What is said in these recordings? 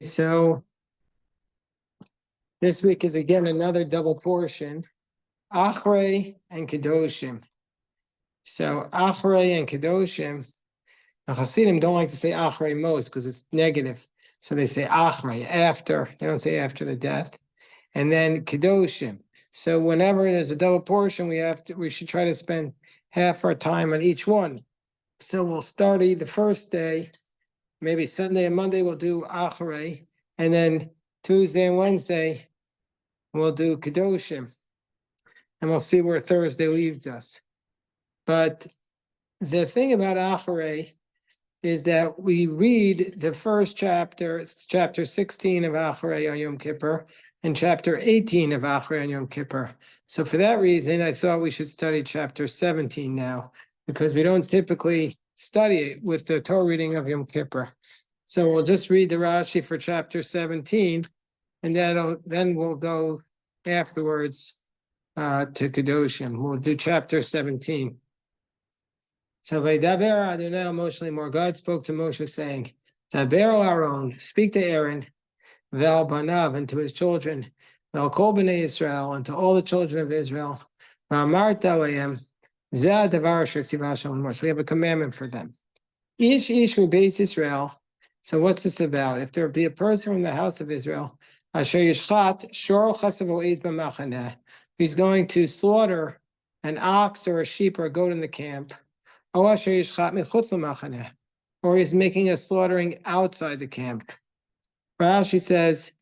So this week is again another double portion, Acharei and Kedoshim. So Acharei and Kedoshim, the Hasidim don't like to say Acharei most because it's negative. So they say Acharei, after. They don't say after the death. And then Kedoshim. So whenever there's a double portion, we should try to spend half our time on each one. So we'll start the first day, maybe Sunday and Monday we'll do Acharei, and then Tuesday and Wednesday we'll do Kedoshim, and we'll see where Thursday leaves us. But the thing about Acharei is that we read the first chapter, it's chapter 16 of Acharei on Yom Kippur, and chapter 18 of Acharei on Yom Kippur. So for that reason, I thought we should study chapter 17 now, because we don't typically study it with the Torah reading of Yom Kippur. So we'll just read the Rashi for chapter 17, and then we'll go afterwards to Kedoshim. We'll do chapter 17. So Vaydaber Adonai Moshe Lemor, God spoke to Moshe saying, Daber Aaron, speak to Aaron, Vel Banav, and to his children, Vel Kol Bnei Israel, and to all the children of Israel, V'amarta Lehem, Zeh Davar Asher Tzivah Hashem Lemor. So we have a commandment for them. Ish Beis Israel. So what's this about? If there be a person from the house of Israel, Asher Yishchat Shor Chasav Oez B'Machaneh, he's going to slaughter an ox or a sheep or a goat in the camp, or he's making a slaughtering outside the camp. Rashi says,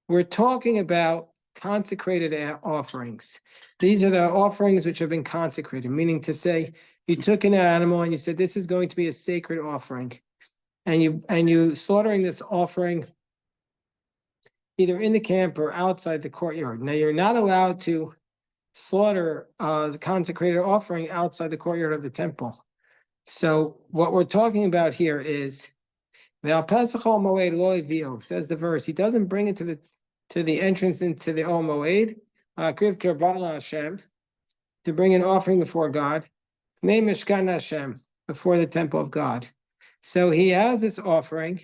we're talking about consecrated offerings. These are the offerings which have been consecrated, meaning to say, you took an animal and you said, this is going to be a sacred offering. And you slaughtering this offering either in the camp or outside the courtyard. Now, you're not allowed to slaughter the consecrated offering outside the courtyard of the temple. So what we're talking about here is says the verse, he doesn't bring it to the entrance into the Ol Moed, to bring an offering before God, before the temple of God. So he has this offering,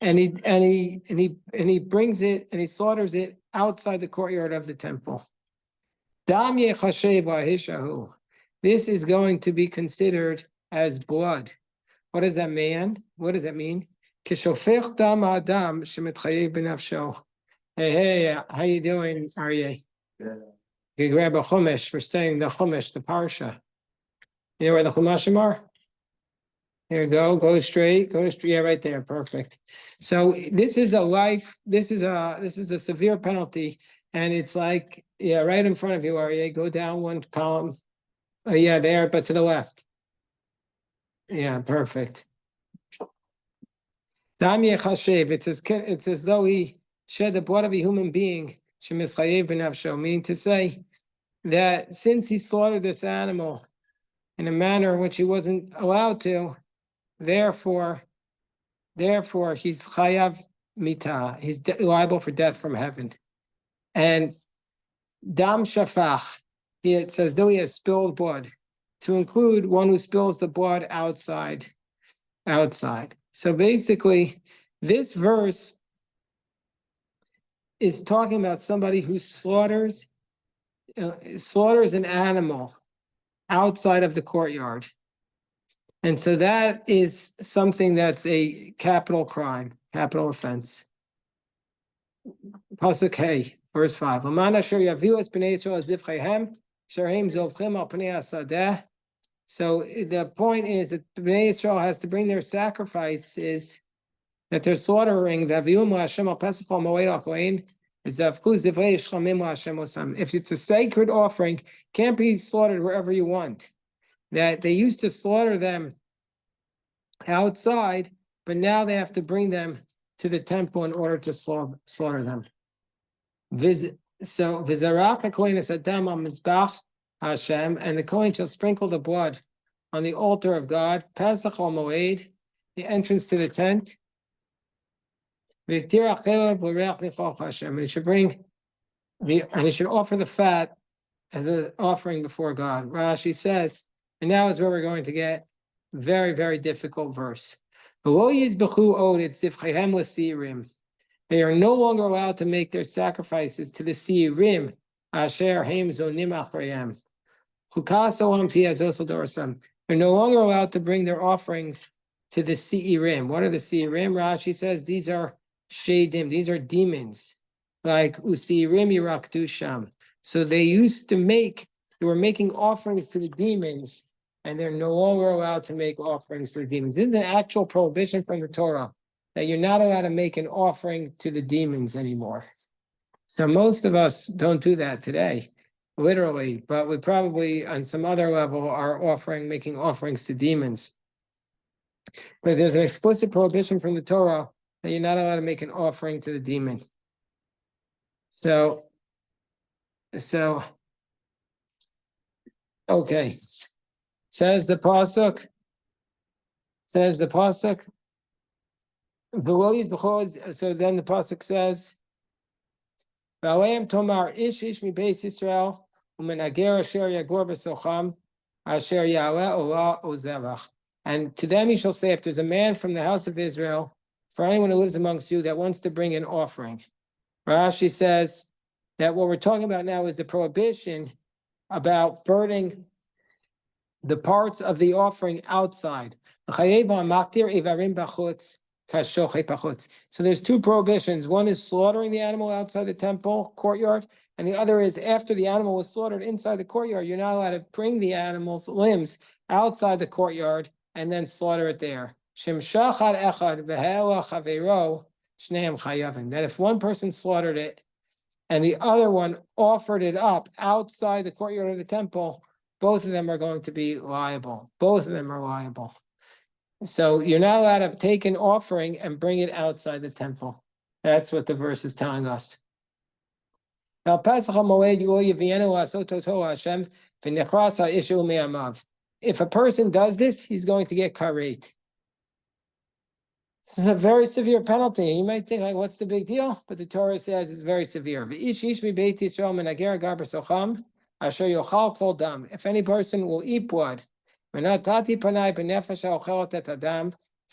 and he brings it and he slaughters it outside the courtyard of the temple. This is going to be considered as blood. What does that mean? What does that mean? Hey, how you doing, Aryeh? You grab a chumash. We're studying the chumash, the parsha. You know where the chumashim are? Here you go. Go straight. Yeah, right there. Perfect. So this is a severe penalty, and it's like, yeah, right in front of you, Aryeh. Go down one column. Yeah, there, but to the left. Yeah, perfect. It's as though he shed the blood of a human being, meaning to say that since he slaughtered this animal in a manner in which he wasn't allowed to, therefore he's chayav mita, he's liable for death from heaven. And dam shafach, it says though he has spilled blood, to include one who spills the blood outside. So basically, this verse is talking about somebody who slaughters an animal outside of the courtyard. And so that is something that's a capital crime, capital offense. Pasuk Hey, verse 5. So the point is that the Bnei Israel has to bring their sacrifices that they're slaughtering. If it's a sacred offering, can't be slaughtered wherever you want. That they used to slaughter them outside, but now they have to bring them to the temple in order to slaughter them. So Vizarach Kohen is Adam on Mizbach Hashem, and the Kohen shall sprinkle the blood on the altar of God, Pesach Ol Moed, the entrance to the tent. And he should offer the fat as an offering before God. Rashi says, and now is where we're going to get very, very difficult verse. They are no longer allowed to make their sacrifices to the Seirim, Asher Haim Zonim Acharayim. They're no longer allowed to bring their offerings to the Seirim. What are the Seirim? Rashi says these are Shadim, these are demons, like Useirim Yirakdusham. So they were making offerings to the demons, and they're no longer allowed to make offerings to the demons. This is an actual prohibition from the Torah, that you're not allowed to make an offering to the demons anymore. So most of us don't do that today, literally, but we probably on some other level are making offerings to demons. But there's an explicit prohibition from the Torah that you're not allowed to make an offering to the demon. So okay. Says the pasuk. So then the pasuk says, "V'aleim tomar ish mi beis Yisrael u'menager asher yagor b'socham asher ya'aleh olah ozevach." And to them he shall say, if there's a man from the house of Israel, for anyone who lives amongst you that wants to bring an offering. Rashi says that what we're talking about now is the prohibition about burning the parts of the offering outside. So there's two prohibitions. One is slaughtering the animal outside the temple courtyard, and the other is after the animal was slaughtered inside the courtyard, you're not allowed to bring the animal's limbs outside the courtyard and then slaughter it there. That if one person slaughtered it and the other one offered it up outside the courtyard of the temple, both of them are going to be liable. Both of them are liable. So you're not allowed to take an offering and bring it outside the temple. That's what the verse is telling us. Now, if a person does this, he's going to get karet. This is a very severe penalty. You might think, like, what's the big deal? But the Torah says it's very severe. If any person will eat blood, if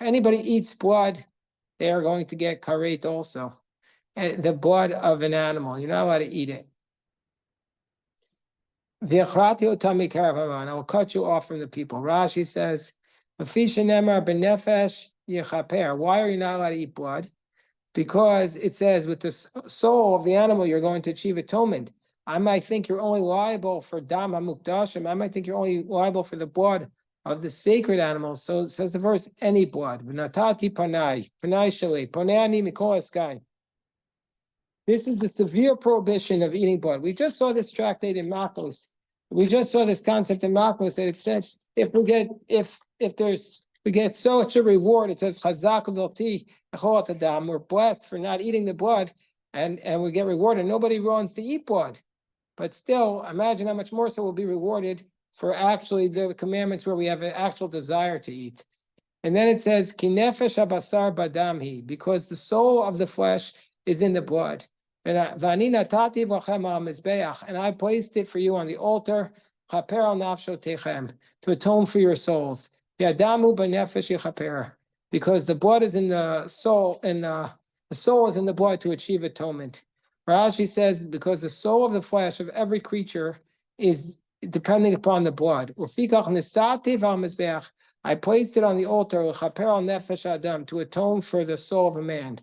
anybody eats blood, they are going to get karet also. And the blood of an animal, you're not allowed to eat it. I will cut you off from the people. Rashi says, why are you not allowed to eat blood? Because it says with the soul of the animal, you're going to achieve atonement. I might think you're only liable for dam hamukdashim. I might think you're only liable for the blood of the sacred animals. So it says the verse, any blood. V'natati panai shali, poneani mikol eskai. This is the severe prohibition of eating blood. We just saw this tractate in Makos. We just saw this concept in Makos that it says we get such a reward. It says chazak v'lti echol tadam. We're blessed for not eating the blood, and we get rewarded. Nobody wants to eat blood, but still, imagine how much more so we'll be rewarded for actually the commandments where we have an actual desire to eat. And then it says ki nefesh habasar badamhi, because the soul of the flesh is in the blood. And I placed it for you on the altar, to atone for your souls. Because the blood is in the soul, and the soul is in the blood to achieve atonement. Rashi says, because the soul of the flesh of every creature is depending upon the blood. I placed it on the altar to atone for the soul of a man.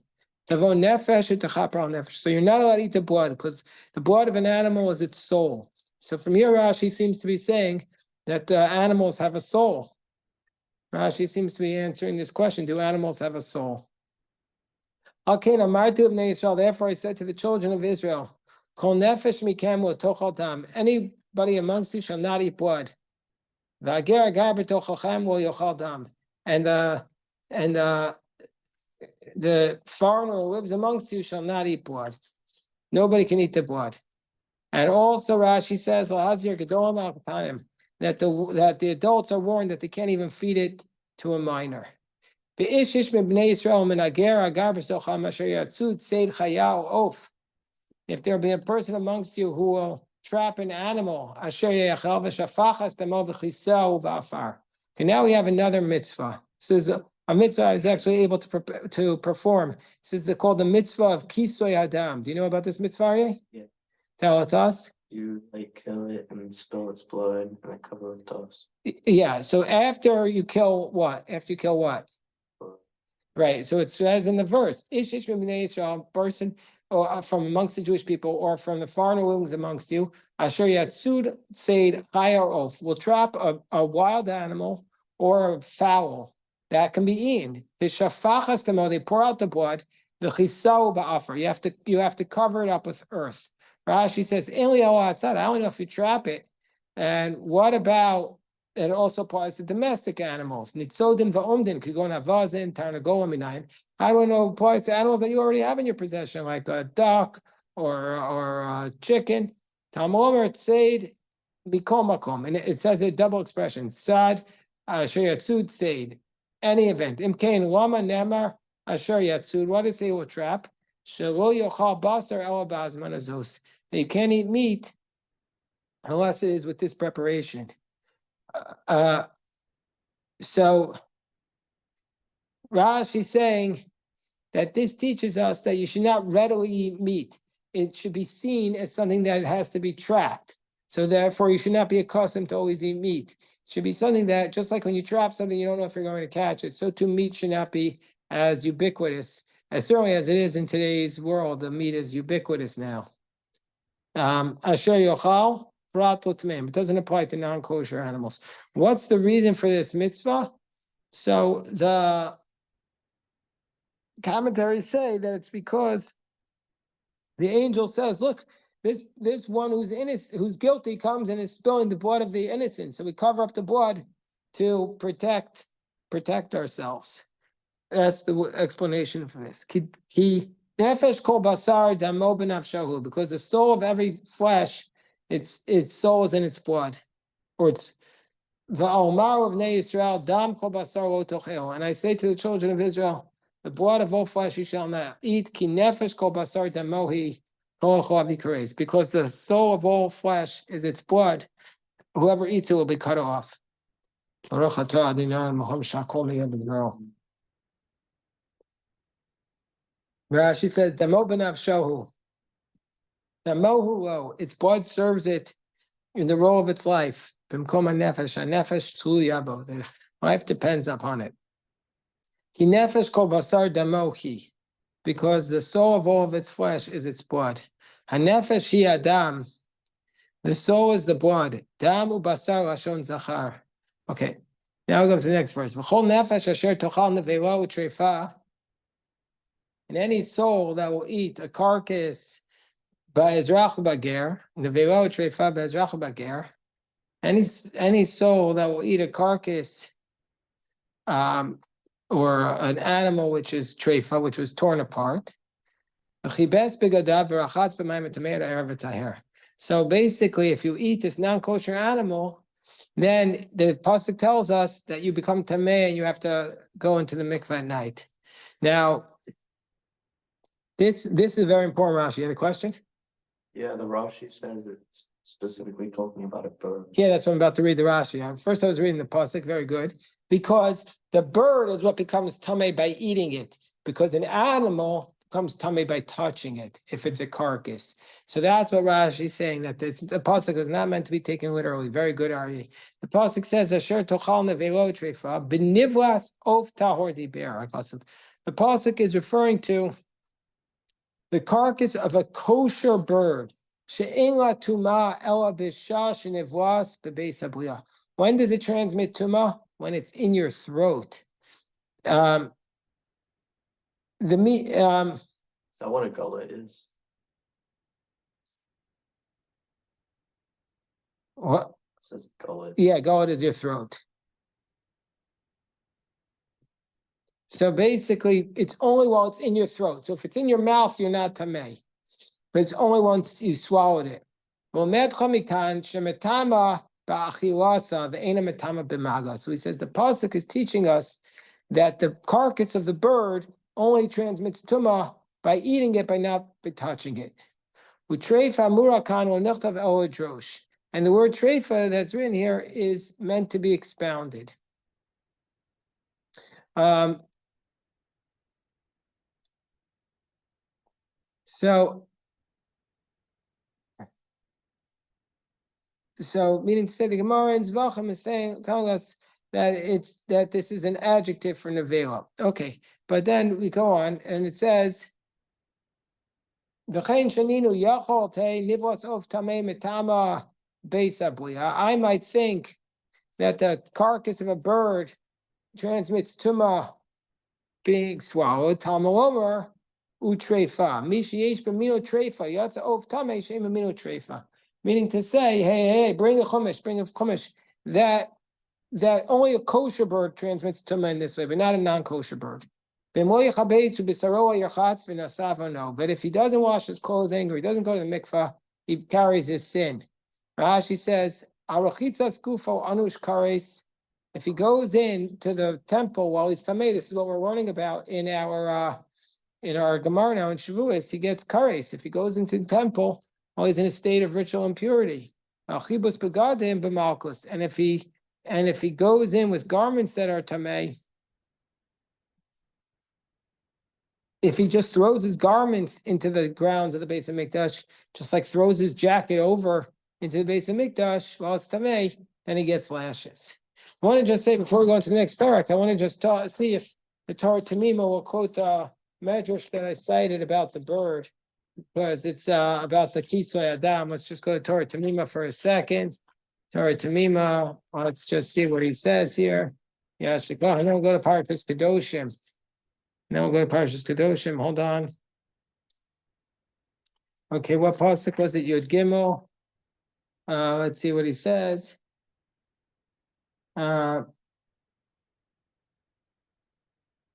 So you're not allowed to eat the blood, because the blood of an animal is its soul. So from here, Rashi seems to be saying that animals have a soul. Rashi seems to be answering this question: do animals have a soul? Therefore I said to the children of Israel, anybody amongst you shall not eat blood. And the foreigner who lives amongst you shall not eat blood. Nobody can eat the blood. And also Rashi says that the adults are warned that they can't even feed it to a minor. If there be a person amongst you who will trap an animal, okay, now we have another mitzvah. It says a mitzvah is actually able to perform. This is called the mitzvah of kisoy adam. Do you know about this mitzvah, Aryeh? Yeah. Tell it to us. You like kill it and spill its blood and then cover it with dust. Yeah, so after you kill what? After you kill what? Right, so it says in the verse, Ish Ish B'nei Yisrael, person or from amongst the Jewish people or from the foreigner wings amongst you, Asher Yatsud Seid Chaya or Oaf, will trap a wild animal or a fowl that can be eaten. The Shafachas Tamo, they pour out the blood, the Chisau Ba'afar, you have to cover it up with earth. Rashi says, Eli outside, I don't know if you trap it. And what about it also applies to domestic animals. Nitzodin va'omdin, kigon avazin, tarnagola minayin. I don't know, applies to animals that you already have in your possession, like a duck or a chicken. Tamomer tseid mikol makom, and it says a double expression. Sad asher yatsud seid. Any event. Imkain lama nemar asher yatsud. What does it say will trap? Shelo yochal basar ela ba'azman azos. You can't eat meat unless it is with this preparation. So Rashi is saying that this teaches us that you should not readily eat meat. It should be seen as something that has to be trapped. So therefore, you should not be accustomed to always eat meat. It should be something that, just like when you trap something, you don't know if you're going to catch it. So too, meat should not be as ubiquitous, as certainly as it is in today's world. The meat is ubiquitous now. Asher yochal. It doesn't apply to non-kosher animals. What's the reason for this mitzvah? So the commentaries say that it's because the angel says, look, this one who's innocent, who's guilty comes and is spilling the blood of the innocent. So we cover up the blood to protect ourselves. That's the explanation for this. Nefesh kol basar damo b'nafshahu, because the soul of every flesh, its soul is in its blood, or it's va'omar of Bnei Yisrael dam kol basar lo tocheo. And I say to the children of Israel, the blood of all flesh you shall not eat. Ki nefesh kol basar damohi kol acharei, because the soul of all flesh is its blood. Whoever eats it will be cut off. Baruch atah Adonai Mohammed Shakol Miyad. Rashi says, Damo b'nafshahu. Damohu lo, its blood serves it in the role of its life. B'mkom ha'nefesh, ha'nefesh tzul yabo. The life depends upon it. Ki nefesh kol basar damohi, because the soul of all of its flesh is its blood. Ha'nefesh hi adam, the soul is the blood. Dam u'basar lashon zachar. Okay, now we go to the next verse. V'chol nefesh asher tochal nevela u'treifa, and any soul that will eat a carcass, ba'ezrach bager, nevela u'treifa ba'ezrach bager, any soul that will eat a carcass, or an animal which is treifa, which was torn apart. So basically, if you eat this non-kosher animal, then the pasuk tells us that you become tameh and you have to go into the mikveh at night. Now, this is very important, Rashi. You had a question? Yeah, the Rashi says it's specifically talking about a bird. Yeah, that's what I'm about to read the Rashi. First, I was reading the pasuk. Very good, because the bird is what becomes tameh by eating it. Because an animal becomes tameh by touching it if it's a carcass. So that's what Rashi is saying, that the pasuk is not meant to be taken literally. Very good, Ari. The pasuk says, "Asher tochal nevelo treifa benivlas of tahor diber." The pasuk is referring to the carcass of a kosher bird. When does it transmit tuma? When it's in your throat. The meat. Is that what a gullet is? What? It says gullet. Yeah, gullet is your throat. So basically, it's only while it's in your throat. So if it's in your mouth, you're not tameh. But it's only once you swallowed it. So he says the pasuk is teaching us that the carcass of the bird only transmits tumah by eating it, by not by touching it. And the word treifa that's written here is meant to be expounded. Um. So. So meaning to say the Gemara in Zvachim is telling us that this is an adjective for Nevela. Okay, but then we go on and it says V'chein shaninu yachol te nivos of tamei metama beisablia. I might think that the carcass of a bird transmits tuma being swallowed. Tamalomer utrefa. Mishiyesh b'mino trefa. Yatsa of tamei shem b'mino trefa. Meaning to say, hey, bring a chumash, that only a kosher bird transmits tumah in this way, but not a non-kosher bird. But if he doesn't wash his clothing or he doesn't go to the mikvah, he carries his sin. Rashi says, if he goes in to the temple while he's tamei, this is what we're learning about in our Gemara now in Shavuos, he gets kares. If he goes into the temple, while he's in a state of ritual impurity. And if he goes in with garments that are tamei, if he just throws his garments into the grounds of the Beis Hamikdash, just like throws his jacket over into the Beis Hamikdash while it's tamei, then he gets lashes. I want to just say before we go on to the next parak, I want to just see if the Torah Tamima will quote the medrash that I cited about the bird, because it's about the Kisoy Adam. Let's just go to Torah Tamima for a second. Torah Tamima, let's just see what he says here. Yeah, now we'll go to Parashas Kedoshim. Hold on. Okay, what pasuk was it? Yud Gimel. Let's see what he says.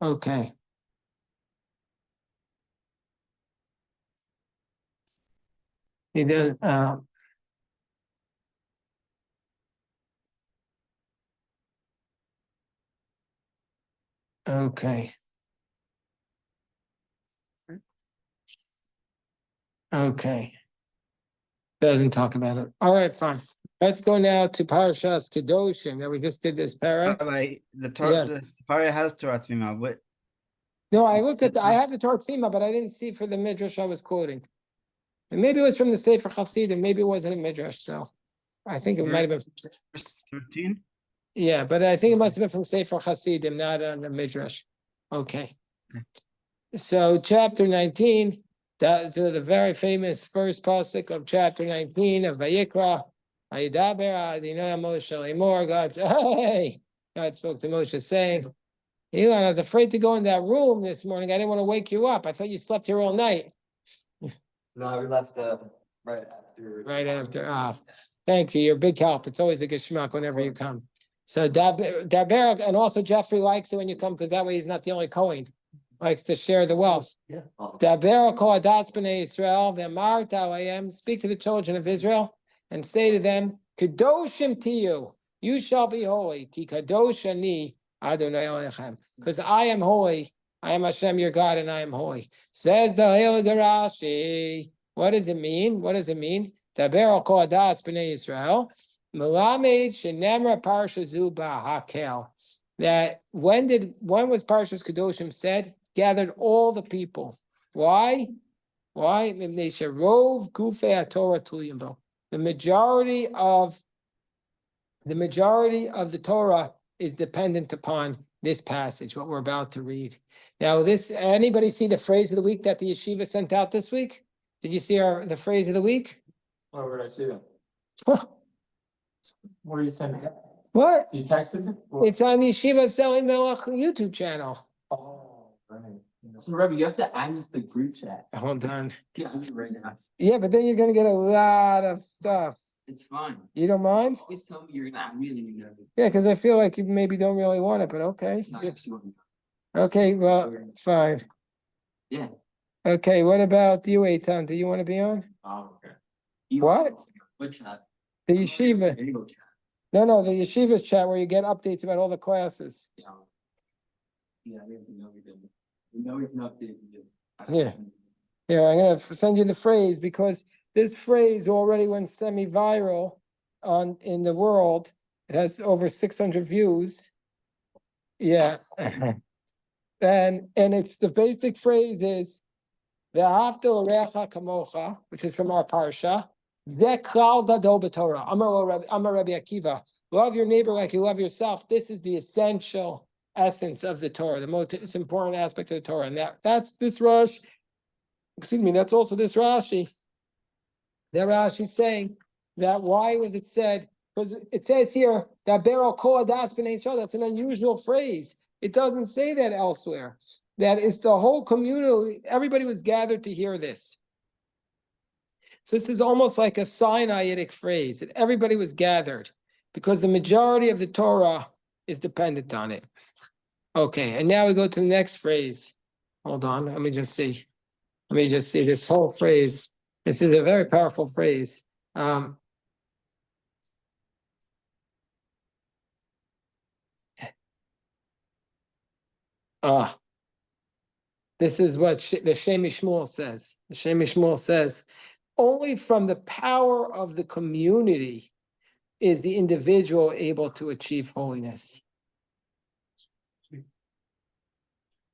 Okay. He does. Okay. Okay. Doesn't talk about it. All right, fine. Let's go now to Parashas Kedoshim that we just did this parak. The Torah, the Safari has Torah Tzvima. What? No, I looked at I have the Torah Tzvima, but I didn't see for the midrash I was quoting. And maybe it was from the Sefer Hasidim. Maybe it wasn't a midrash. So I think it might have been from Verse 13. Yeah, but I think it must have been from Sefer Hasidim, not on the midrash. Okay. So chapter 19. That's the very famous first pasuk of chapter 19 of Vayikra. God spoke to Moshe saying, Elon, I was afraid to go in that room this morning. I didn't want to wake you up. I thought you slept here all night. No, we left right after. Right after. Thank you. You're a big help. It's always a geschmack whenever you come. So Daber, and also Jeffrey likes it when you come because that way he's not the only Kohen. Likes to share the wealth. Daber kol adas b'nei Israel v'amarta alayim. Speak to the children of Israel and say to them, Kadoshim tiyu, you shall be holy. Ki kadosh ani Adonai Elohim. Because I am holy. I am Hashem your God, and I am holy. Says the Heilige Rashi. What does it mean? What does it mean? Daber kol adas b'nei Israel. Melamed shenemra parsha zu ba'hakel. That when was Parshas Kedoshim said? Gathered all the people. Why? They should rove gufei Torah tuliyimbo. The majority of the Torah is dependent upon this passage, what we're about to read. Now, anybody see the phrase of the week that the yeshiva sent out this week? Did you see the phrase of the week? Oh, where did I see that? Where are you sending it? What? You texted it? It's on the Yeshiva Selling Melech YouTube channel. Oh, right. So, Rebbe, you have to add this to the group chat. Hold on. Yeah, I'm right now. Yeah, but then you're going to get a lot of stuff. It's fine. You don't mind? Always tell me you're gonna add me and you're gonna. Yeah, because I feel like you maybe don't really want it, but okay. No, actually, Okay, well, fine. yeah. Okay, what about you, Eitan? Do you want to be on? Oh, okay. What? Which chat? The yeshiva. Bagel chat. No, the yeshiva's chat where you get updates about all the classes. Yeah. Yeah, I didn't know we did. We know we can update you. Yeah. Here, I'm going to send you the phrase because this phrase already went semi-viral in the world. It has over 600 views. Yeah. and it's the basic phrase is Ve'ahavta l'reacha kamocha, which is from our parsha. Ze klal gadol b'Torah. Amar Rabbi Akiva. Love your neighbor like you love yourself. This is the essential essence of the Torah, the most important aspect of the Torah. And that's this Rosh. Excuse me. That's also this Rashi. That Rashi saying that why was it said? Because it says here that Beryl Kol Adas B'nai Yisrael. That's an unusual phrase. It doesn't say that elsewhere. That is the whole community. Everybody was gathered to hear this. So this is almost like a Sinaitic phrase that everybody was gathered because the majority of the Torah is dependent on it. Okay, and now we go to the next phrase. Hold on, let me just see. Let me just see this whole phrase. This is a very powerful phrase. This is what the Shem Shmuel says. The Shem Shmuel says, only from the power of the community is the individual able to achieve holiness.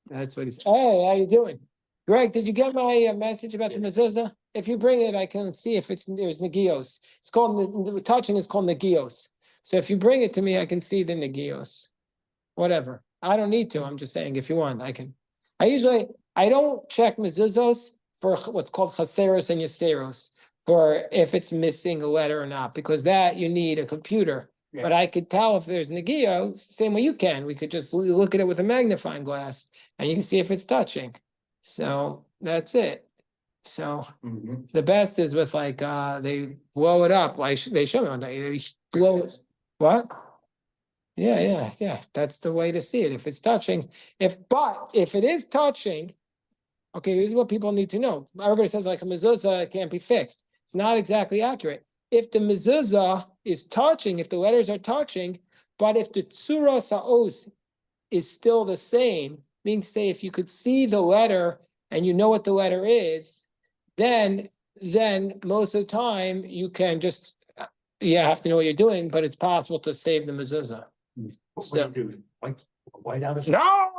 That's what he said. Hey, how you doing? Greg, did you get my message about the mezuzah? If you bring it, I can see if there's negios. It's called, the touching is called negios. So if you bring it to me, I can see the negios. Whatever. I don't need to. I'm just saying, if you want, I can. I don't check mezuzos for what's called chaseros and yaseros, for if it's missing a letter or not, because that you need a computer. Yeah. But I could tell if there's negio, same way you can. We could just look at it with a magnifying glass and you can see if it's touching. So that's it. So the best is with like they blow it up. Like they show me on that. They blow it. What? Yeah. That's the way to see it. If it's touching, if it is touching, okay, this is what people need to know. Everybody says like a mezuzah can't be fixed. It's not exactly accurate. If the mezuzah is touching, if the letters are touching, but if the tzura sa'os is still the same, means say if you could see the letter and you know what the letter is, then most of the time you can just have to know what you're doing, but it's possible to save the mezuzah. What do you do? White out? No!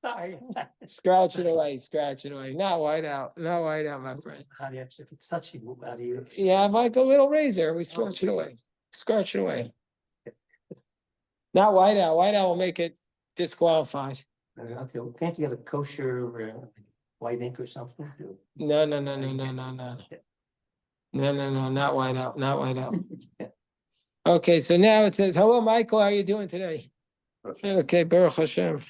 Sorry. Scratch it away. Not white out, my friend. How do you, if it's touchy, how do you? Yeah, like a little razor, we scratch it away. Not white out will make it disqualified. Okay, can't you get a kosher white ink or something? No, not white out. Okay, so now it says, hello, Michael, how are you doing today? Okay, Baruch Hashem.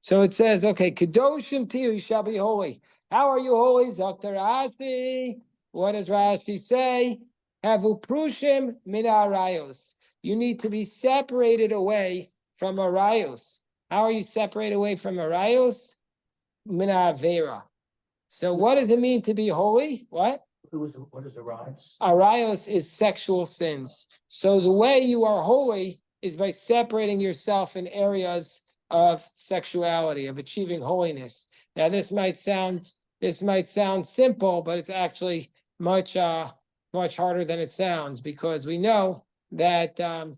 So it says, okay, Kedoshim to you shall be holy. How are you holy? Dr. Rashi. What does Rashi say? Havu prushim min arayos. You need to be separated away from arayos. How are you separated away from arayos? Min avera. So what does it mean to be holy? What is arayos? Arayos is sexual sins. So the way you are holy is by separating yourself in areas of sexuality, of achieving holiness. Now, this might sound simple, but it's actually much harder than it sounds, because we know that that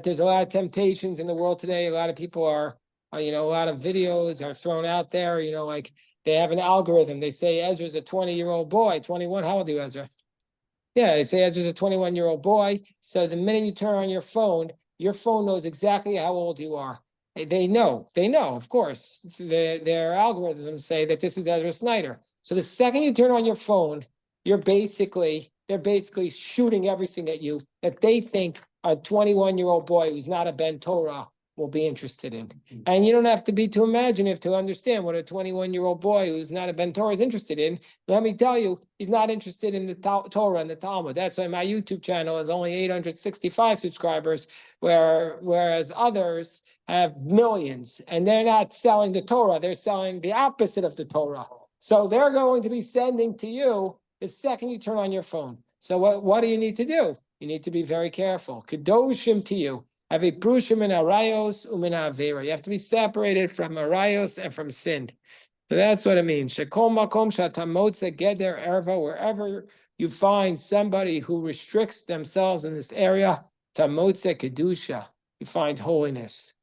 there's a lot of temptations in the world today. A lot of people are, a lot of videos are thrown out there. Like they have an algorithm. They say Ezra's a 20-year-old boy. 21. How old are you, Ezra? Yeah, they say Ezra's a 21-year-old boy. So the minute you turn on your phone knows exactly how old you are. They know, of course. Their algorithms say that this is Ezra Snyder. So the second you turn on your phone, they're basically shooting everything at you that they think a 21-year-old boy who's not a Ben Torah will be interested in. And you don't have to be too imaginative to understand what a 21-year-old boy who's not a Ben Torah is interested in. Let me tell you, he's not interested in the Torah and the Talmud. That's why my YouTube channel is only 865 subscribers, whereas others have millions, and they're not selling the Torah, they're selling the opposite of the Torah. So they're going to be sending to you the second you turn on your phone. So what do you need to do? You need to be very careful. Kedoshim to you. Have a prushim in arayos umin avera. You have to be separated from arayos and from sin. So that's what it means. Shekol makom shatamotza geder erva. Wherever you find somebody who restricts themselves in this area, tamotza kedusha. You find holiness.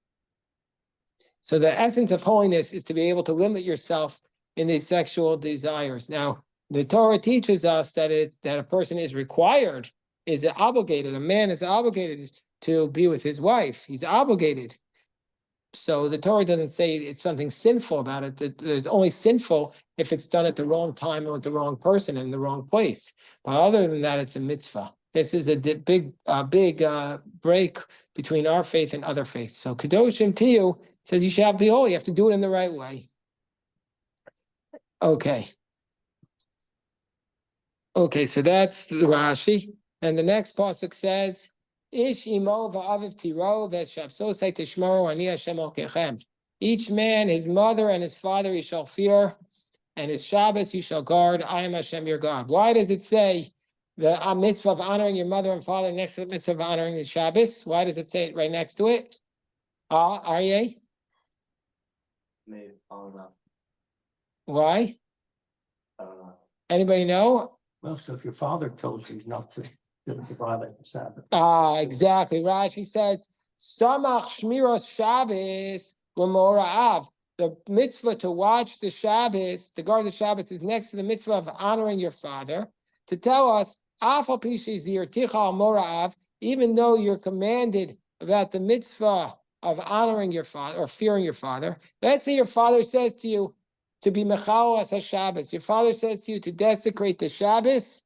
So the essence of holiness is to be able to limit yourself in these sexual desires. Now, the Torah teaches us that a person is required, is obligated, a man is obligated to be with his wife. He's obligated. So the Torah doesn't say it's something sinful about it. It's only sinful if it's done at the wrong time and with the wrong person and in the wrong place. But other than that, it's a mitzvah. This is a big break between our faith and other faiths. So Kedoshim Tiyu says you shall be holy. You have to do it in the right way. Okay. Okay, so that's the Rashi. And the next pasuk says, Ish imo va'aviv tiro v'shavsosai tishmoru ani Hashem elkechem. Each man, his mother and his father, he shall fear, and his Shabbos you shall guard. I am Hashem your God. Why does it say the mitzvah of honoring your mother and father next to the mitzvah of honoring the Shabbos? Why does it say it right next to it? Aryeh? Maybe, I don't know. Why? I don't know. Anybody know? Well, so if your father tells you not to violate the Sabbath. Exactly. Rashi says, Samach Shmiras Shabbos L'Mora'av. The mitzvah to watch the Shabbos, to guard the Shabbos, is next to the mitzvah of honoring your father. To tell us, Afal Pishi Zir Tichal Mora'av, even though you're commanded about the mitzvah of honoring your father or fearing your father. Let's say your father says to you to be Mechal as Shabbos. Your father says to you to desecrate the Shabbos.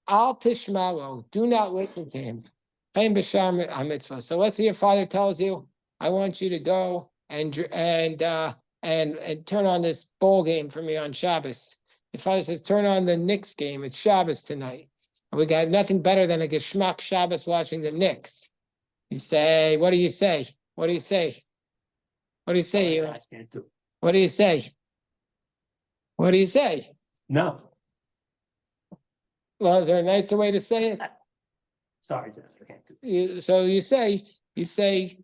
Al tishmalo, do not listen to him. So let's say your father tells you, I want you to go and turn on this bowl game for me on Shabbos. Your father says, turn on the Knicks game. It's Shabbos tonight. And we got nothing better than a Geschmack Shabbos watching the Knicks. You say, what do you say? What do you say? What do you say? I can't do it. What do you say? What do you say? No, Well, is there a nicer way to say it? sorry, Dad, I can't do it. You say,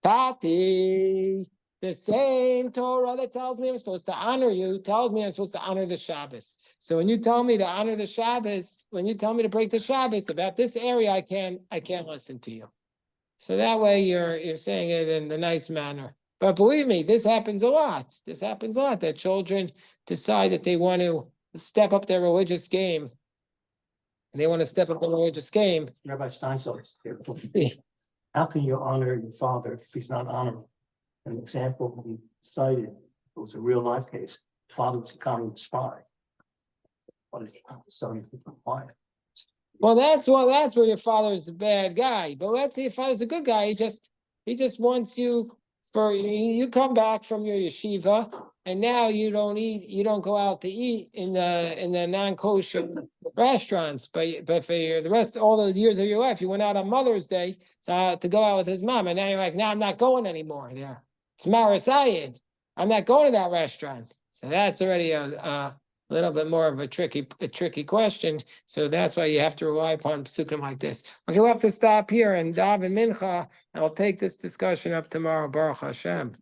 Tati, the same Torah that tells me I'm supposed to honor you, tells me I'm supposed to honor the Shabbos. So when you tell me to honor the Shabbos, when you tell me to break the Shabbos about this area, I can't listen to you. So that way you're saying it in a nice manner. But believe me, this happens a lot. This happens a lot, that children decide that they want to step up their religious game. They want to step up their religious game. Rabbi Steinsaltz, how can you honor your father if he's not honorable? An example we cited, it was a real life case. The father was a communist spy. But his son was quiet. Well, that's where your father's a bad guy. But let's say your father's a good guy. He just wants you you come back from your yeshiva, and now you don't go out to eat in the non-kosher restaurants. But for the rest, all the years of your life, you went out on Mother's Day to go out with his mom, and now you're like, I'm not going anymore there. It's Maris Ayed. I'm not going to that restaurant. So that's already a little bit more of a tricky question. So that's why you have to rely upon psukim like this. Okay, we'll have to stop here and daven mincha, and I'll take this discussion up tomorrow. Baruch Hashem.